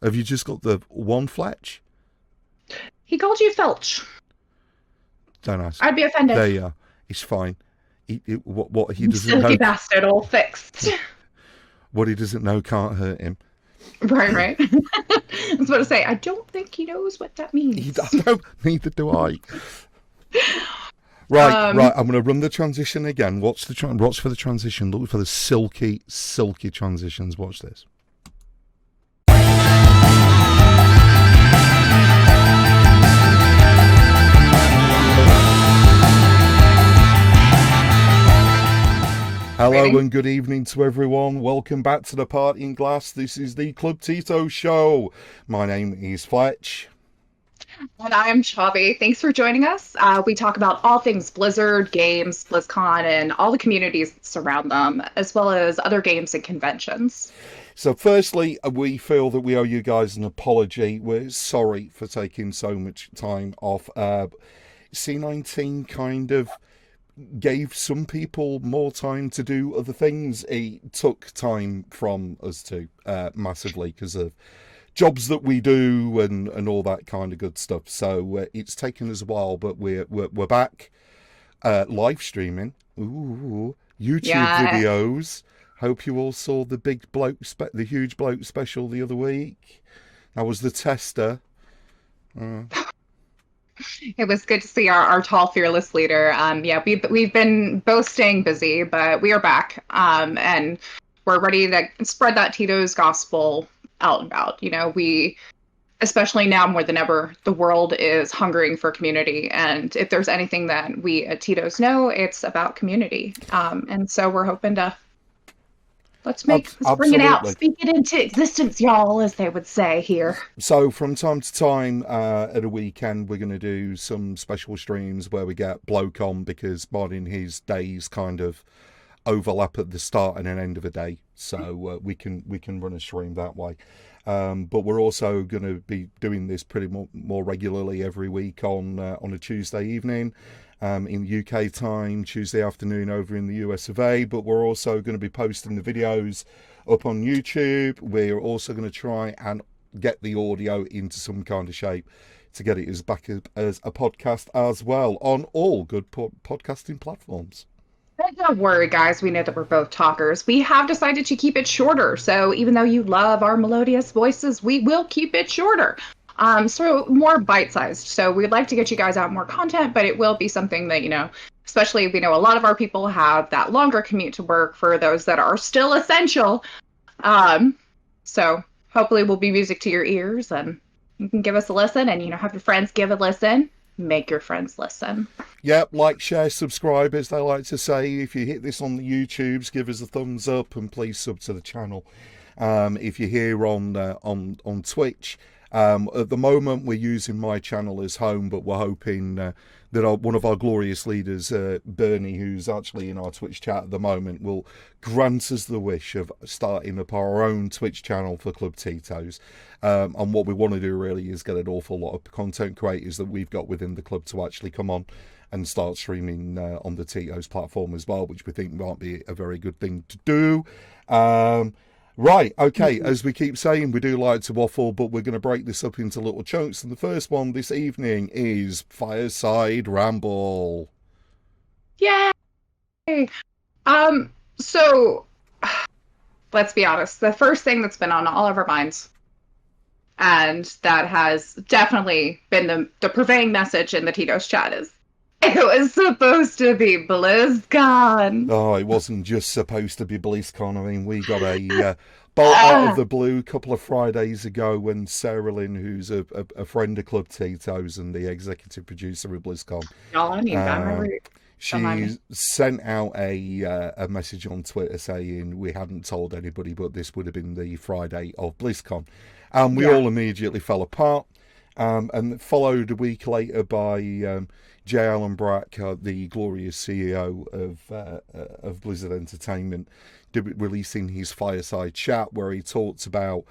Have you just got the one Fletch? He called you Felch. Don't ask. I'd be offended. There you are. It's fine. What he You doesn't silky know, bastard, all fixed. what he doesn't know can't hurt him. Right, right. I was about to say, I don't think he knows what that I means. don't. Neither do I. Right. Um, I'm going to run the transition again. Watch for the transition. Look for the silky, silky transitions. Watch this. Hello Waiting. and good evening to everyone. Welcome back to the Party in Glass. This is the Club Titos show. My name is Fletch. And I'm Chavi. Thanks for joining us. We talk about all things Blizzard, games, BlizzCon, and all the communities that surround them, as well as other games and conventions. So firstly, we feel that we owe you guys an apology. We're sorry for taking so much time off. C19 kind of gave some people more time to do other things. It took time from us too, massively, because of jobs that we do and all that kind of good stuff. So it's taken us a while, but we're back, live streaming. Ooh, YouTube Yeah, videos. Hope you all saw the the huge bloke special the other week. That was the tester. Uh, it was good to see our tall, fearless leader. Yeah, we've been both staying busy, but we are back. And we're ready to spread that Tito's gospel out and about. Especially now more than ever, the world is hungering for community. And if there's anything that we at Tito's know, it's about community. And so we're hoping to let's bring it out, Absolutely. speak it into existence, y'all, as they would say here. So from time to time, at a weekend, we're going to do some special streams where we get bloke on because Martin, his days kind of overlap at the start and an end of a day, so we can run a stream that way. But we're also going to be doing this pretty more regularly every week on a Tuesday evening. In UK time, Tuesday afternoon over in the US of A. But we're also going to be posting the videos up on YouTube. We're also going to try and get the audio into some kind of shape to get it as back as a podcast as well on all good podcasting platforms. Don't worry, guys. We know that we're both talkers. We have decided to keep it shorter. So even though you love our melodious voices, we will keep it shorter. So more bite-sized. So we'd like to get you guys out more content, but it will be something that, especially we know a lot of our people have that longer commute to work for those that are still essential. So hopefully we'll be music to your ears and you can give us a listen and, have your friends give a listen. Make your friends listen. Yep, like, share, subscribe, as they like to say. If you hit this on the YouTubes, give us a thumbs up and please sub to the channel. If you're here on Twitch, at the moment we're using my channel as home, but we're hoping that one of our glorious leaders, Bernie, who's actually in our Twitch chat at the moment, will grant us the wish of starting up our own Twitch channel for Club Titos. And what we want to do really is get an awful lot of content creators that we've got within the club to actually come on and start streaming on the Titos platform as well, which we think might be a very good thing to do. Right, okay, as we keep saying, we do like to waffle, but we're going to break this up into little chunks. And the first one this evening is Fireside Ramble. Yay! So let's be honest. The first thing that's been on all of our minds, and that has definitely been the prevailing message in the Tito's chat is it was supposed to be BlizzCon. Oh, it wasn't just supposed to be BlizzCon. I mean, we got a bolt out of the blue a couple of Fridays ago when Sarah Lynn, who's a friend of Club Titos and the executive producer of BlizzCon, Y'all, you got my root. she sent out a message on Twitter saying we hadn't told anybody, but this would have been the Friday of BlizzCon. And we all immediately fell apart. And followed a week later by J. Allen Brack, the glorious CEO of Blizzard Entertainment, releasing his fireside chat where he talks about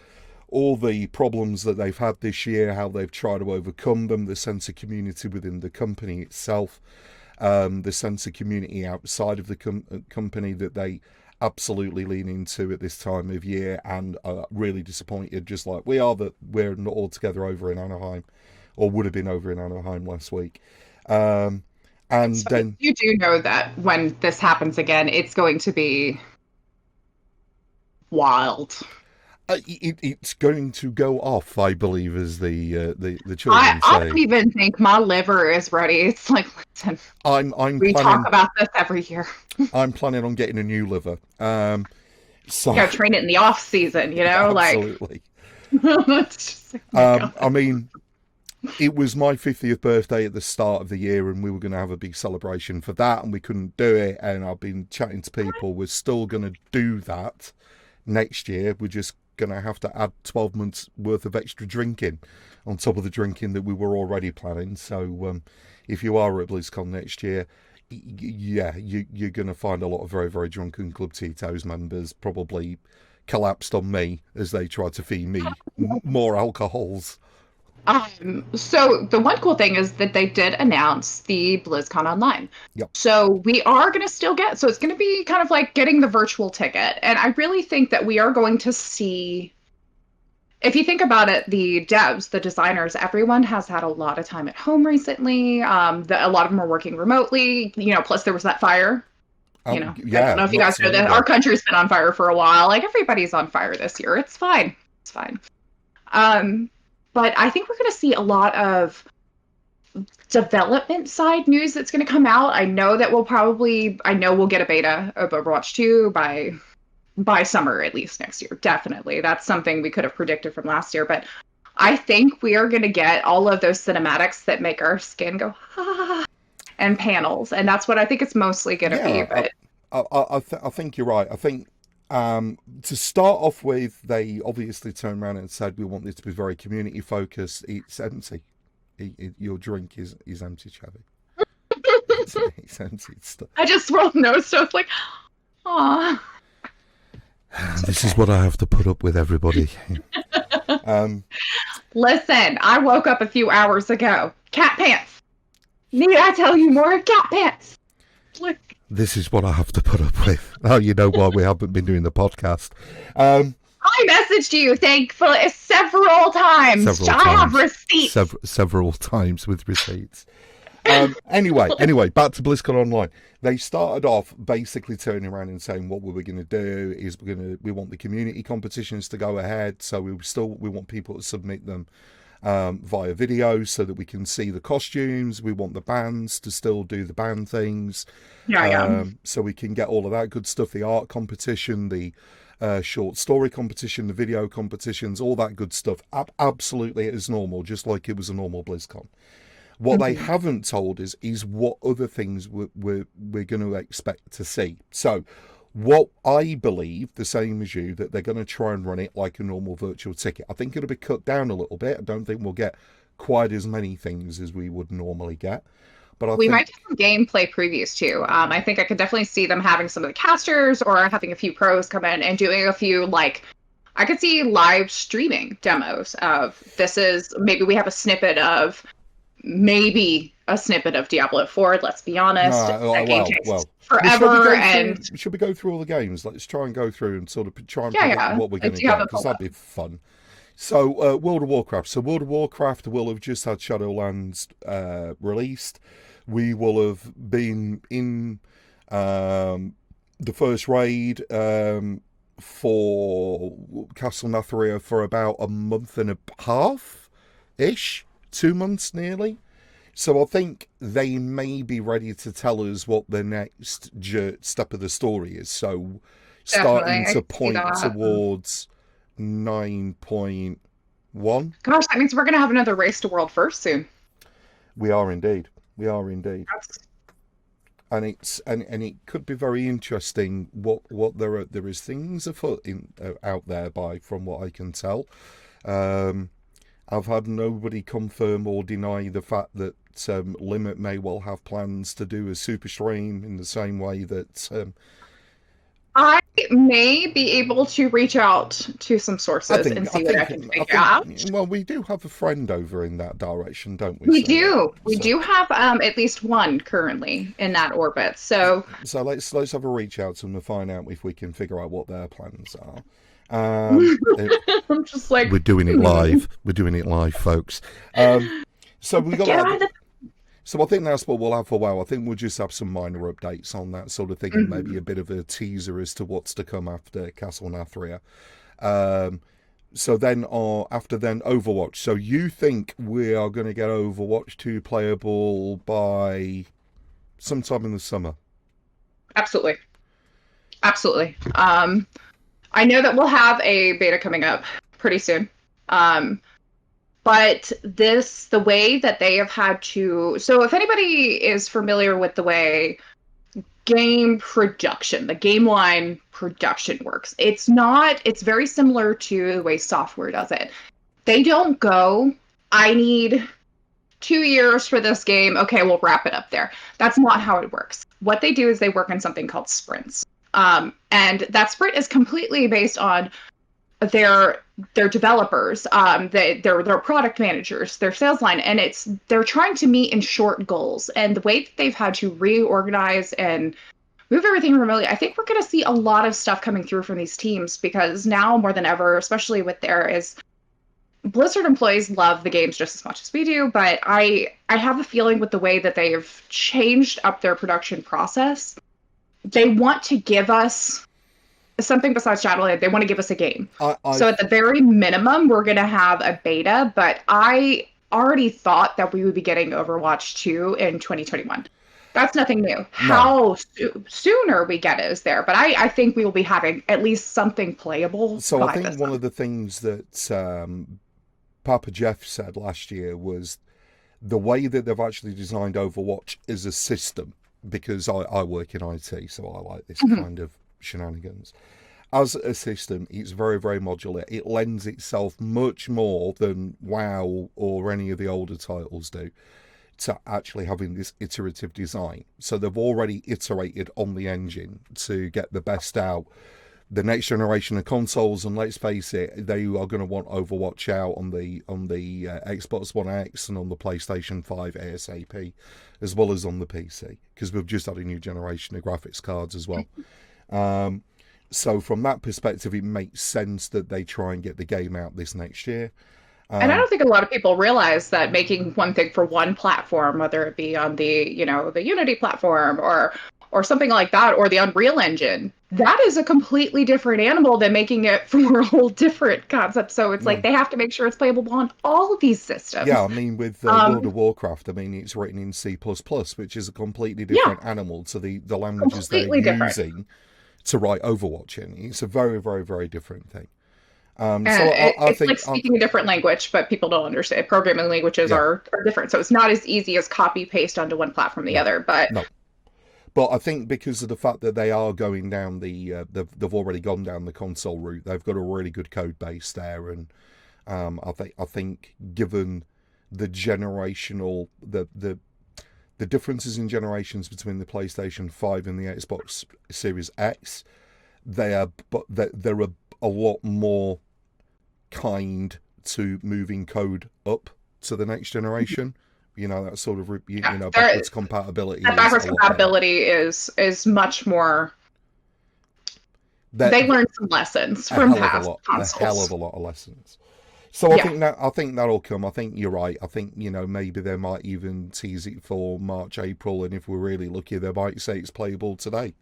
all the problems that they've had this year, how they've tried to overcome them, the sense of community within the company itself, the sense of community outside of the company that they absolutely lean into at this time of year, and really disappointed, just like we are, that we're not all together over in Anaheim, or would have been over in Anaheim last week. And So then you do know that when this happens again, it's going to be wild. it's going to go off, I believe, as the I, children I say. don't even think my liver is ready. It's like, listen, I'm we talk planning about this every year. I'm planning on getting a new liver. So You know, train it in the off season, you know, like absolutely. it's just like, oh my I God. mean, it was my 50th birthday at the start of the year, and we were going to have a big celebration for that, and we couldn't do it. And I've been chatting to people. We're still going to do that next year. We're just going to have to add 12 months worth of extra drinking on top of the drinking that we were already planning. So if you are at BlizzCon next year, yeah, you're going to find a lot of very, very drunken Club Titos members probably collapsed on me as they tried to feed me more alcohols. So the one cool thing is that they did announce the BlizzCon Online. Yep. So we are going to still get, so it's going to be kind of like getting the virtual ticket. And I really think that we are going to see, if you think about it, the devs, the designers, everyone has had a lot of time at home recently. A lot of them are working remotely, you know, plus there was that fire. You know, I don't Yeah, know if you guys know that absolutely. our country's been on fire for a while. Like everybody's on fire this year. It's fine. It's fine. Um, but I think we're going to see a lot of development side news that's going to come out. I know we'll get a beta of Overwatch 2 by summer at least next year. Definitely. That's something we could have predicted from last year, but I think we are going to get all of those cinematics that make our skin go ah, and panels, and that's what I think it's mostly going to be. Yeah, But I think you're right. I think to start off with, they obviously turned around and said we want this to be very community focused. It's empty. Your drink is empty, Chevy. It's empty. I just wrote notes, so it's like, ah. This is what I have to put up with, everybody. Listen, I woke up a few hours ago. Cat pants. Need I tell you more? Cat pants. Like, This is what I have to put up with. Oh, you know why we haven't been doing the podcast. I messaged you, thankfully, several times. I have receipts. Several times with receipts. Anyway, back to BlizzCon Online. They started off basically turning around and saying what we were going to do is we want the community competitions to go ahead. So we want people to submit them via video so that we can see the costumes. We want the bands to still do the band things. Yeah. So we can get all of that good stuff. The art competition, the short story competition, the video competitions, all that good stuff. Absolutely as normal, just like it was a normal BlizzCon. What they haven't told us is what other things we're going to expect to see. So what I believe, the same as you, that they're going to try and run it like a normal virtual ticket. I think it'll be cut down a little bit. I don't think we'll get quite as many things as we would normally get. But We might do some gameplay previews too. I think I could definitely see them having some of the casters or having a few pros come in and doing a few, like, I could see live streaming demos of maybe we have a snippet of Diablo 4, let's be honest. That game takes forever. Should we go through all the games? Let's try and go through and sort of try and Yeah. what we're going to get, because that'd be fun. So, World of Warcraft. So, World of Warcraft will have just had Shadowlands released. We will have been in the first raid for Castle Nathria for about a month and a half-ish. 2 months nearly. So I think they may be ready to tell us what the next step of the story is. So starting to point towards 9.1. Gosh, that means we're going to have another Race to World First soon. We are indeed. And it could be very interesting what there is things afoot out there from what I can tell. I've had nobody confirm or deny the fact that Limit may well have plans to do a super stream in the same way that may be able to reach out to some I sources think, and I see what I think, can I figure think. out. Well, we do have a friend over in that direction, don't we? We So, do. We so, do have at least one currently in that orbit. So so let's have a reach out to them and find out if we can figure out what their plans are. Um, I'm just like, we're doing it live. We're doing it live, folks. So we got get out that. of the. So I think that's what we'll have for a while. I think we'll just have some minor updates on that sort of thing, and maybe a bit of a teaser as to what's to come after Castle Nathria. Um, so then, or after then, Overwatch. So you think we are going to get Overwatch 2 playable by sometime in the summer? Absolutely. Absolutely. I know that we'll have a beta coming up pretty soon. But the way that they have had to, so if anybody is familiar with the way game production, the game line production works, it's very similar to the way software does it. They don't go, I need 2 years for this game. Okay, we'll wrap it up there. That's not how it works. What they do is they work on something called sprints. And that sprint is completely based on their developers, their product managers, their sales line, and they're trying to meet in short goals. And the way that they've had to reorganize and move everything remotely, I think we're going to see a lot of stuff coming through from these teams, because now more than ever, especially with Blizzard employees love the games just as much as we do, but I have a feeling with the way that they've changed up their production process, they want to give us something besides Shadowland. They want to give us a game. So at the very minimum, we're going to have a beta, but I already thought that we would be getting Overwatch 2 in 2021. That's nothing new. No. How sooner we get it is there, but I think we will be having at least something playable. So I think one of the things that Papa Jeff said last year was the way that they've actually designed Overwatch is a system, because I work in IT, so I like this kind of shenanigans. As a system, it's very, very modular. It lends itself much more than WoW or any of the older titles do to actually having this iterative design. So they've already iterated on the engine to get the best out. The next generation of consoles, and let's face it, they are going to want Overwatch out on the Xbox One X and on the PlayStation 5 ASAP, as well as on the PC, because we've just had a new generation of graphics cards as well. So from that perspective, it makes sense that they try and get the game out this next year. And I don't think a lot of people realize that making one thing for one platform, whether it be on the Unity platform or something like that, or the Unreal Engine, that is a completely different animal than making it for a whole different concept. So it's like they have to make sure it's playable on all of these systems. Yeah, I mean, with World of Warcraft, I mean, it's written in C++, which is a completely different animal to the languages they're using to write Overwatch in. It's a very, very, very different thing. It's like speaking a different language, but people don't understand. Programming languages are different, so it's not as easy as copy paste onto one platform the other. But But I think because of the fact that they are going down they've already gone down the console route, they've got a really good code base there, and I think given the generational the differences in generations between the PlayStation 5 and the Xbox Series X, they're a lot more kind to moving code up to the next generation. That sort of backwards compatibility. Backwards compatibility is much more. They learned some lessons from past consoles. A hell of a lot of lessons. So I think that'll come. I think you're right. I think maybe they might even tease it for March, April, and if we're really lucky, they might say it's playable today.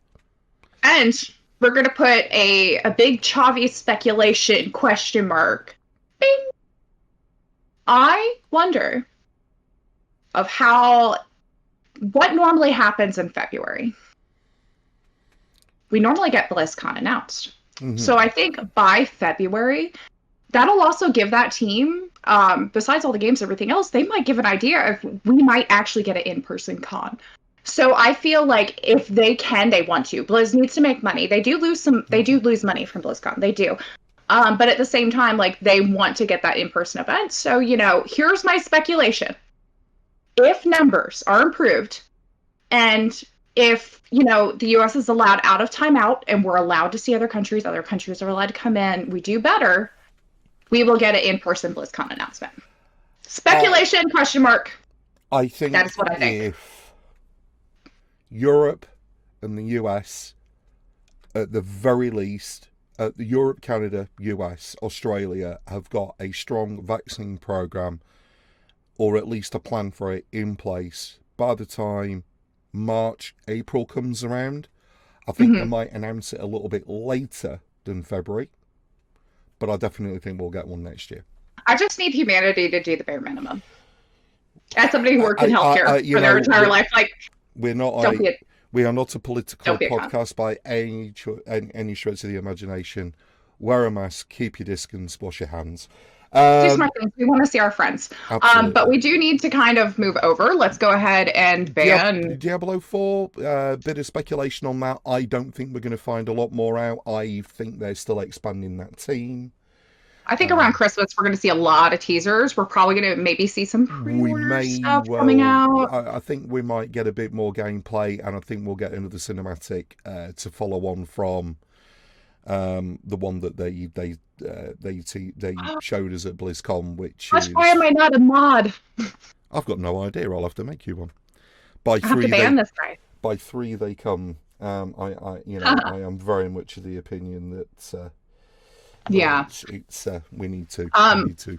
And we're going to put a big Chavi speculation question mark. Bing. I wonder of what normally happens in February. We normally get BlizzCon announced. So I think by February, that'll also give that team, besides all the games and everything else, they might give an idea of we might actually get an in-person con. So I feel like if they want to. Blizz needs to make money. They do lose money from BlizzCon. They do. But at the same time, like, they want to get that in-person event. So, here's my speculation. If numbers are improved and if, the US is allowed out of timeout and we're allowed to see other countries are allowed to come in, we do better, we will get an in-person BlizzCon announcement. I Speculation, question mark. I think That's what I think. if Europe and the US, at the very least, Europe, Canada, US, Australia have got a strong vaccine program, or at least a plan for it in place by the time March, April comes around. I think they might announce it a little bit later than February, but I definitely think we'll get one next year. I just need humanity to do the bare minimum. As somebody who worked in I healthcare for their entire life, like, we're not don't be we are not a political don't be a con. podcast by any stretch of the imagination. Wear a mask, keep your distance, wash your hands. Do smart things. We want to see our friends. Absolutely. But we do need to kind of move over. Let's go ahead and ban Diablo 4, bit of speculation on that. I don't think we're going to find a lot more out. I think they're still expanding that team. I think around Christmas we're going to see a lot of teasers. We're probably going to maybe see some pre-order stuff coming out. I think we might get a bit more gameplay, and I think we'll get another cinematic to follow on from the one that they showed us at BlizzCon, which Gosh, is... why am I not a mod? I've got no idea. I'll have to make you one. I have to ban this guy. By 3 they come. I am very much of the opinion that it's we need to.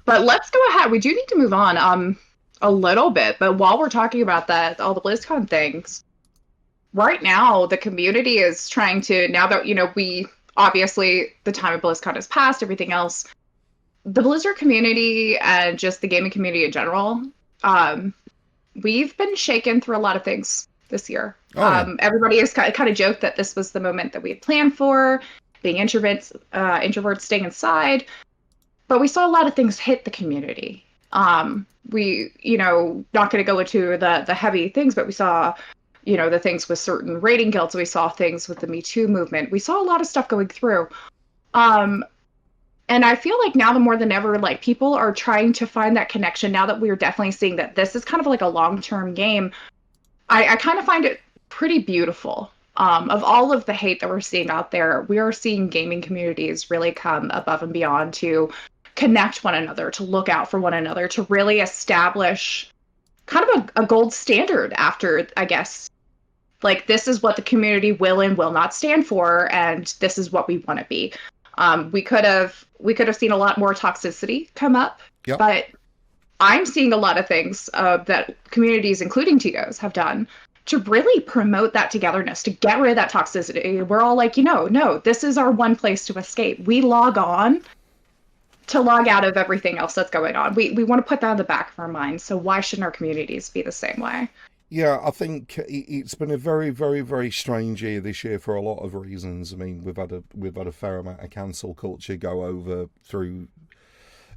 But let's go ahead. We do need to move on a little bit. But while we're talking about that, all the BlizzCon things, right now the community is trying to, now that we obviously the time of BlizzCon has passed, everything else, the Blizzard community and just the gaming community in general, we've been shaken through a lot of things this year. Everybody has kind of joked that this was the moment that we had planned for, being introverts staying inside, but we saw a lot of things hit the community. We, not going to go into the heavy things, but we saw, the things with certain rating guilds. We saw things with the Me Too movement. We saw a lot of stuff going through. And I feel like now more than ever, like, people are trying to find that connection now that we're definitely seeing that this is kind of like a long-term game. I kind of find it pretty beautiful. Of all of the hate that we're seeing out there, we are seeing gaming communities really come above and beyond to connect one another, to look out for one another, to really establish kind of a gold standard after, I guess, like, this is what the community will and will not stand for, and this is what we want to be. We could have seen a lot more toxicity come up, but I'm seeing a lot of things that communities, including Titos, have done to really promote that togetherness, to get rid of that toxicity. We're all like, no, this is our one place to escape. We log on to log out of everything else that's going on. We want to put that in the back of our minds. So why shouldn't our communities be the same way? Yeah, I think it's been a very, very, very strange year this year for a lot of reasons. I mean, we've had a fair amount of cancel culture go over through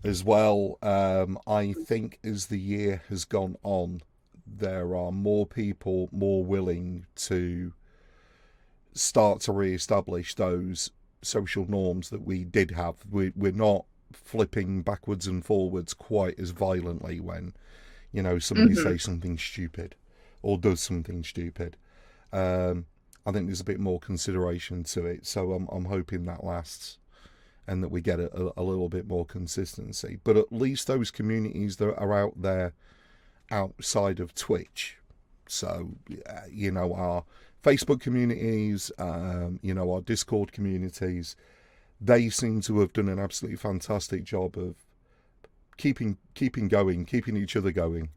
as well. I think as the year has gone on, there are more people more willing to start to re-establish those social norms that we did have. We're not flipping backwards and forwards quite as violently when, somebody says something stupid or does something stupid. I think there's a bit more consideration to it. So I'm hoping that lasts and that we get a little bit more consistency. But at least those communities that are out there outside of Twitch, so our Facebook communities, our Discord communities, they seem to have done an absolutely fantastic job of keeping going, keeping each other going.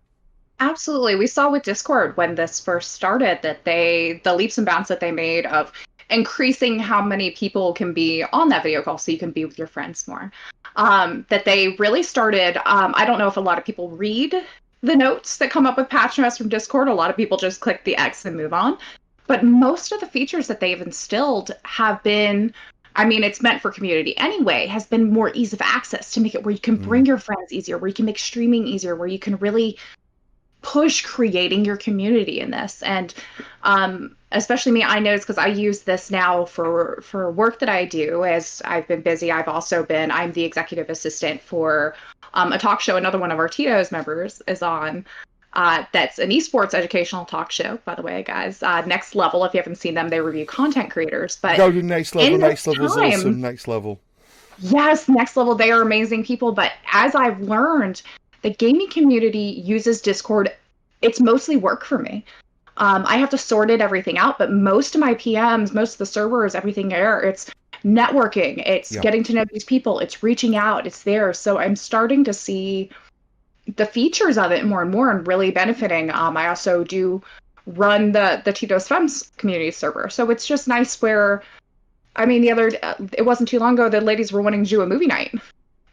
Absolutely. We saw with Discord when this first started that the leaps and bounds that they made of increasing how many people can be on that video call so you can be with your friends more. That they really started, I don't know if a lot of people read the notes that come up with patch notes from Discord. A lot of people just click the X and move on. But most of the features that they've instilled have been, I mean, it's meant for community anyway, has been more ease of access to make it where you can bring your friends easier, where you can make streaming easier, where you can really push creating your community in this. And especially me, I notice because I use this now for work that I do. As I've been busy, I'm the executive assistant for a talk show another one of our Titos members is on. That's an esports educational talk show, by the way, guys. Next Level, if you haven't seen them, they review content creators. But Go to Next Level. in Next this Level's time, awesome. Next Level. yes, Next Level, they are amazing people. But as I've learned, the gaming community uses Discord. It's mostly work for me. I have to sort everything out, but most of my PMs, most of the servers, everything there, it's networking, it's getting to know these people, it's reaching out, it's there. So I'm starting to see the features of it more and more and really benefiting. I also do run the Titos Femmes community server. So it's just nice where, I mean, it wasn't too long ago, the ladies were wanting to do a movie night.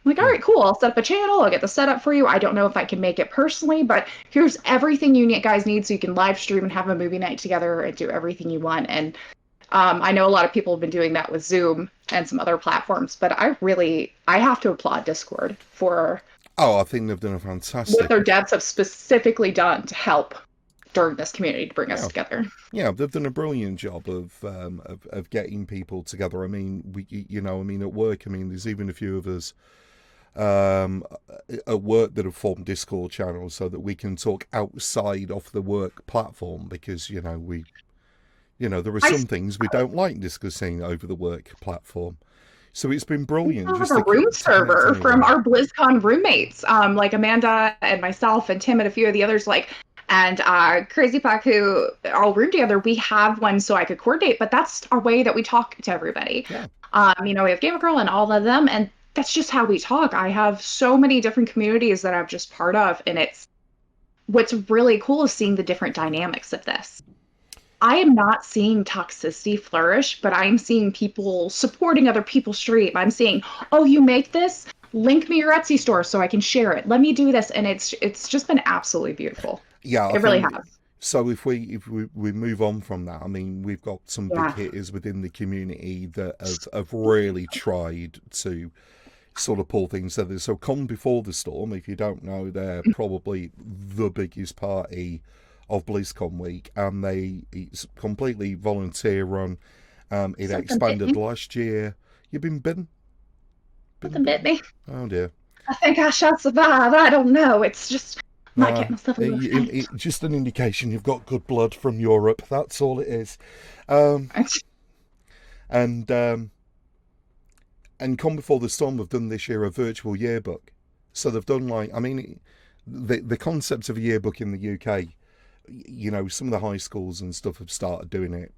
I'm like, all right, cool. I'll set up a channel. I'll get the setup for you. I don't know if I can make it personally, but here's everything you guys need so you can live stream and have a movie night together and do everything you want. And I know a lot of people have been doing that with Zoom and some other platforms, but I have to applaud Discord for I think they've done a fantastic. What their devs have specifically done to help during this community to bring us together. Yeah, they've done a brilliant job of getting people together. I mean, at work, there's even a few of us at work that have formed Discord channels so that we can talk outside of the work platform because there are some things we don't like discussing over the work platform. So it's been brilliant. We have a room server from our BlizzCon roommates, like Amanda and myself and Tim and a few of the others, and Crazy Pack, who all room together. We have one so I could coordinate, but that's our way that we talk to everybody. Yeah. We have Gamer Girl and all of them, and that's just how we talk. I have so many different communities that I'm just part of, and what's really cool is seeing the different dynamics of this. I am not seeing toxicity flourish, but I'm seeing people supporting other people's stream. I'm seeing, oh, you make this? Link me your Etsy store so I can share it. Let me do this. And it's just been absolutely beautiful. Yeah, it really has. So if we move on from that, we've got some big hitters within the community that have really tried to sort of pull things together. So Come Before the Storm, if you don't know, they're probably the biggest party of BlizzCon week, and it's completely volunteer run. It expanded last year. You've been bitten? Something bit me. Oh dear. I think I shall survive. I don't know. It's just might get myself a little just an indication you've got good blood from Europe. That's all it is. And Come Before the Storm have done this year a virtual yearbook. So they've done the concept of a yearbook in the UK. Some of the high schools and stuff have started doing it.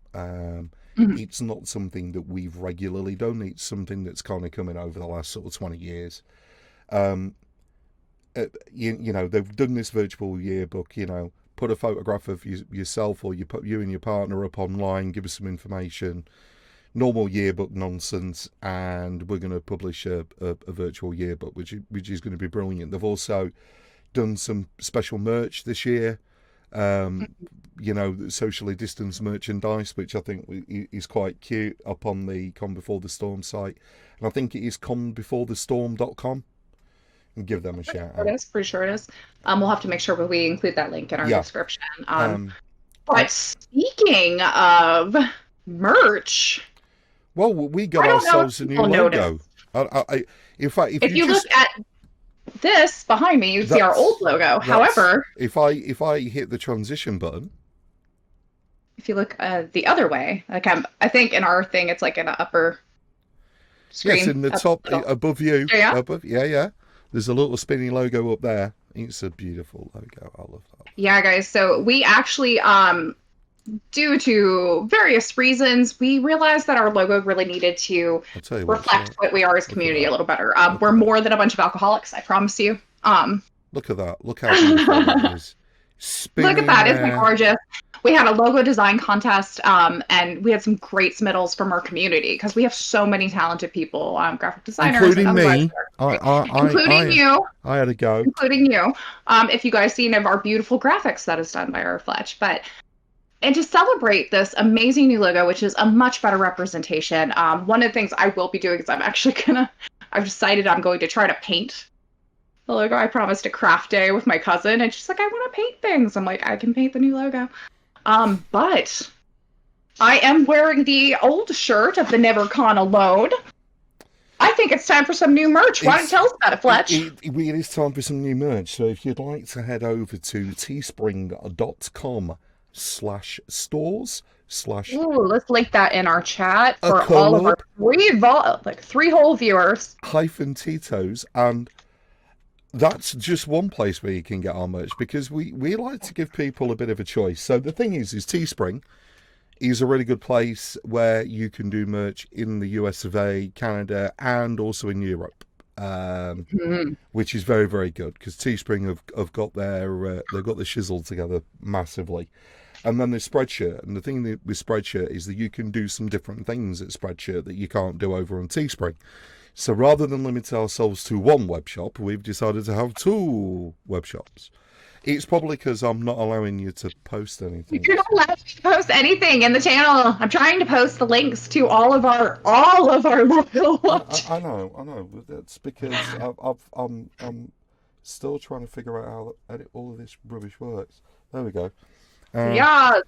It's not something that we've regularly done. It's something that's kind of coming over the last sort of 20 years. They've done this virtual yearbook, put a photograph of yourself or you and your partner up online, give us some information, normal yearbook nonsense, and we're going to publish a virtual yearbook, which is going to be brilliant. They've also done some special merch this year. Socially distanced merchandise, which I think is quite cute, up on the Come Before the Storm site. And I think it is comebeforethestorm.com. And give them a shout out. It is, pretty sure it is. We'll have to make sure we include that link in our description. But speaking of merch, well, we got ourselves a new logo. If you look at this behind me, you see our old logo. However, if I hit the transition button, if you look the other way, I think in our thing it's like in the upper screen. Yes, in the top above you. Above, there's a little spinny logo up there. It's a beautiful logo. I love that. Yeah, guys. So we actually, due to various reasons, we realized that our logo really needed to reflect what we are as a community a little better. We're more than a bunch of alcoholics, I promise you. Look at that. Look how beautiful that is. Look at that. Isn't it gorgeous? We had a logo design contest, and we had some great submittals from our community because we have so many talented people, graphic designers. Including me. Including you. I had a go. Including you. If you guys seen our beautiful graphics that is done by our Fletch. And to celebrate this amazing new logo, which is a much better representation, one of the things I will be doing is I've decided I'm going to try to paint the logo. I promised a craft day with my cousin, and she's like, I want to paint things. I'm like, I can paint the new logo. But I am wearing the old shirt of the Never Con Alone. I think it's time for some new merch. Why don't you tell us about it, Fletch? It is time for some new merch. So if you'd like to head over to teespring.com/stores slash Ooh, let's link that in our chat a for all of our collab three whole viewers. hyphen Titos, and that's just one place where you can get our merch, because we like to give people a bit of a choice. So the thing is Teespring is a really good place where you can do merch in the US of A, Canada, and also in Europe, which is very, very good, because Teespring have got they've got the shizzle together massively. And then there's Spreadshirt, and the thing with Spreadshirt is that you can do some different things at Spreadshirt that you can't do over on Teespring. So rather than limit ourselves to one web shop, we've decided to have two web shops. It's probably because I'm not allowing you to post anything. You're not allowed to post anything in the channel. I'm trying to post the links to all of our loyal watchers. I know, but that's because I'm still trying to figure out how all of this rubbish works. There we go. Yeah.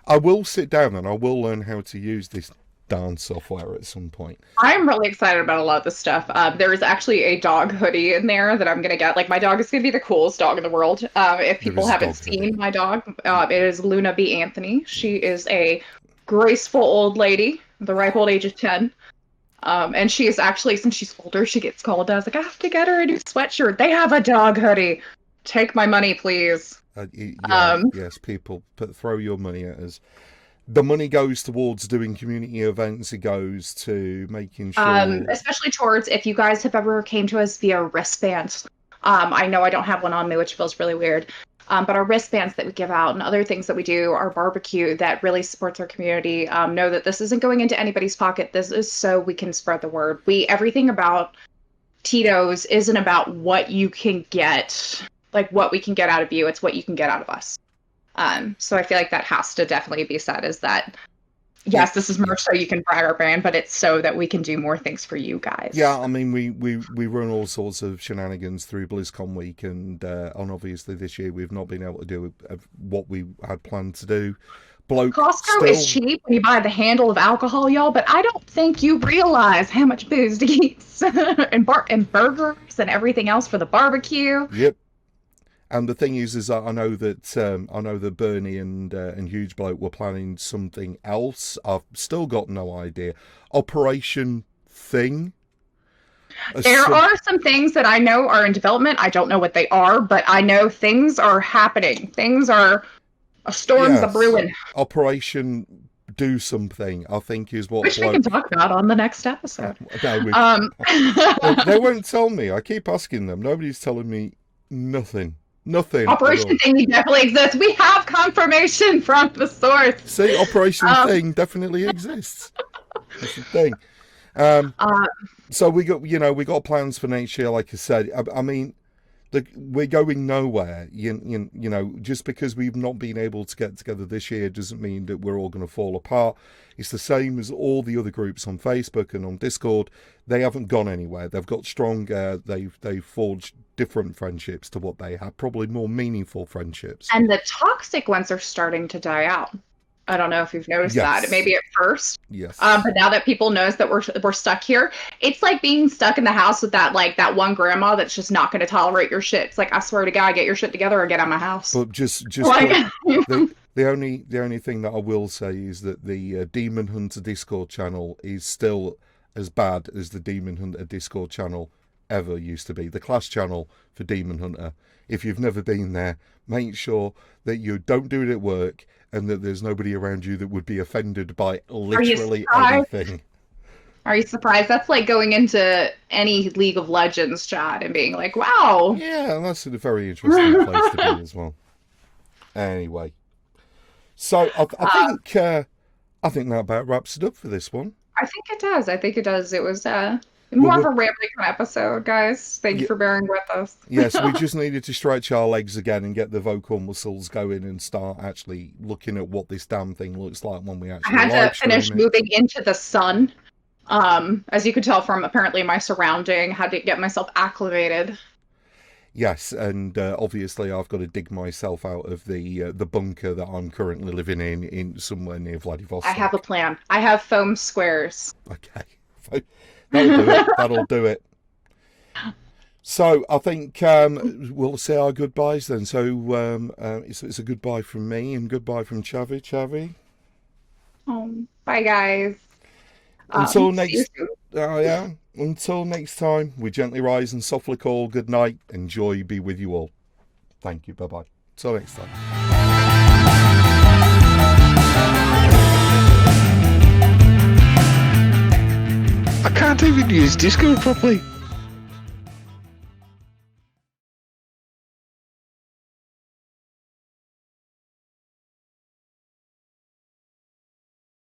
I will sit down and I will learn how to use this darn software at some point. I'm really excited about a lot of this stuff. There is actually a dog hoodie in there that I'm going to get. Like, my dog is going to be the coolest dog in the world. If people haven't seen my dog, it is Luna B. Anthony. She is a graceful old lady, the ripe old age of 10. And she is actually, since she's older, she gets called. I was like, I have to get her a new sweatshirt. They have a dog hoodie. Take my money, please. Yes, people, throw your money at us. The money goes towards doing community events. It goes to making sure, especially towards if you guys have ever came to us via wristbands. I know I don't have one on me, which feels really weird. But our wristbands that we give out and other things that we do, our barbecue that really supports our community. Know that this isn't going into anybody's pocket. This is so we can spread the word. Everything about Tito's isn't about what you can get, like what we can get out of you. It's what you can get out of us. So I feel like that has to definitely be said, is that, yes, this is merch so you can brag our brand, but it's so that we can do more things for you guys. Yeah, I mean, we run all sorts of shenanigans through BlizzCon week, and obviously this year we've not been able to do what we had planned to do. Costco is cheap when you buy the handle of alcohol, y'all, but I don't think you realize how much booze to eat and burgers and everything else for the barbecue. Yep. And the thing is I know that Bernie and Huge Bloke were planning something else. I've still got no idea. Operation Thing. There are some things that I know are in development. I don't know what they are, but I know things are happening. Things are a storm's a brewing. Operation Do Something, I think, is what. Which we can talk about on the next episode. No, they won't tell me. I keep asking them. Nobody's telling me nothing. Nothing. Operation Thing definitely exists. We have confirmation from the source. See, Operation Thing definitely exists. That's the thing. So we got plans for next year. Like I said, I mean, we're going nowhere. You know, just because we've not been able to get together this year doesn't mean that we're all going to fall apart. It's the same as all the other groups on Facebook and on Discord. They haven't gone anywhere. They've got stronger. They've forged different friendships to what they had, probably more meaningful friendships. And the toxic ones are starting to die out. I don't know if you've noticed that. Maybe at first. Yes. But now that people knows that we're stuck here, it's like being stuck in the house with that one grandma that's just not going to tolerate your shit. It's like, I swear to God, get your shit together or get out of my house. But just like, the only thing that I will say is that the Demon Hunter Discord channel is still as bad as the Demon Hunter Discord channel ever used to be. The class channel for Demon Hunter. If you've never been there, make sure that you don't do it at work and that there's nobody around you that would be offended by literally anything. Are you surprised? That's like going into any League of Legends chat and being like, wow. Yeah, that's a very interesting place to be as well. Anyway. So I think that about wraps it up for this one. I think it does. It was more of a rambling kind of episode, guys. Thank you for bearing with us. Yes, we just needed to stretch our legs again and get the vocal muscles going and start actually looking at what this damn thing looks like when we actually. I had to finish moving into the sun. As you could tell from apparently my surrounding, had to get myself acclimated. Yes, and obviously I've got to dig myself out of the bunker that I'm currently living in somewhere near Vladivostok. I have a plan. I have foam squares. Okay. That'll do it. That'll do it. So I think we'll say our goodbyes then. So it's a goodbye from me and goodbye from Chavi. Chavi. Bye, guys. Until See you next. soon. Oh yeah. Until next time, we gently rise and softly call good night, and joy be with you all. Thank you. Bye bye. Till next time. I can't even use Discord properly.